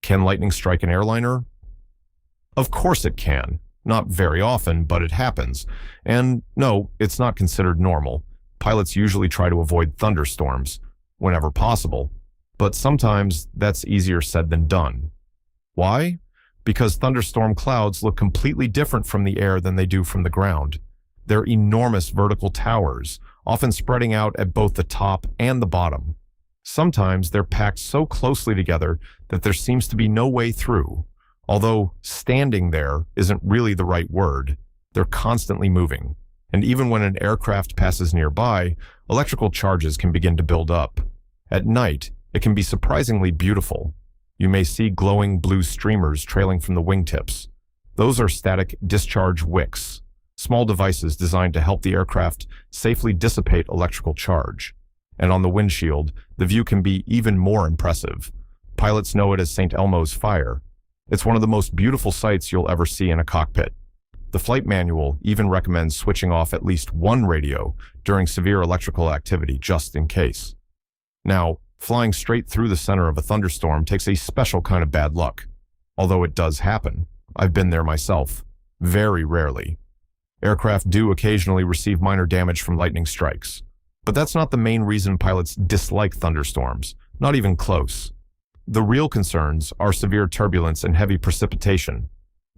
Can lightning strike an airliner? Of course it can. Not very often, but it happens. And no, it's not considered normal. Pilots usually try to avoid thunderstorms whenever possible, but sometimes that's easier said than done. Why? Because thunderstorm clouds look completely different from the air than they do from the ground. They're enormous vertical towers, often spreading out at both the top and the bottom. Sometimes they're packed so closely together that there seems to be no way through. Although standing there isn't really the right word, they're constantly moving. And even when an aircraft passes nearby, electrical charges can begin to build up. At night, it can be surprisingly beautiful. You may see glowing blue streamers trailing from the wingtips. Those are static discharge wicks, small devices designed to help the aircraft safely dissipate electrical charge. And on the windshield, the view can be even more impressive. Pilots know it as St. Elmo's fire. It's one of the most beautiful sights you'll ever see in a cockpit. The flight manual even recommends switching off at least one radio during severe electrical activity just in case. Now, flying straight through the center of a thunderstorm takes a special kind of bad luck. Although it does happen. I've been there myself. Very rarely. Aircraft do occasionally receive minor damage from lightning strikes. But that's not the main reason pilots dislike thunderstorms, not even close. The real concerns are severe turbulence and heavy precipitation.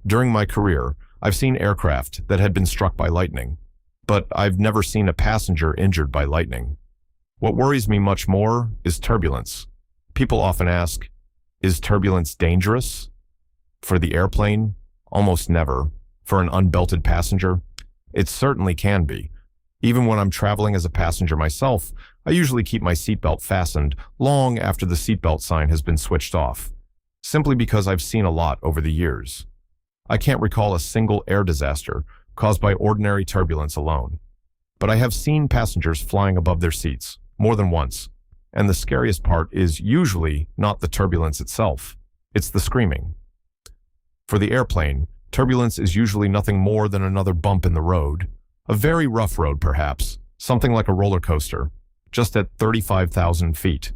During my career, I've seen aircraft that had been struck by lightning, but I've never seen a passenger injured by lightning. What worries me much more is turbulence. People often ask, is turbulence dangerous? For the airplane, almost never. For an unbelted passenger, it certainly can be. Even when I'm traveling as a passenger myself, I usually keep my seatbelt fastened long after the seatbelt sign has been switched off, simply because I've seen a lot over the years. I can't recall a single air disaster caused by ordinary turbulence alone. But I have seen passengers flying above their seats more than once, and the scariest part is usually not the turbulence itself, it's the screaming. For the airplane, turbulence is usually nothing more than another bump in the road. A very rough road, perhaps, something like a roller coaster, just at 35,000 feet.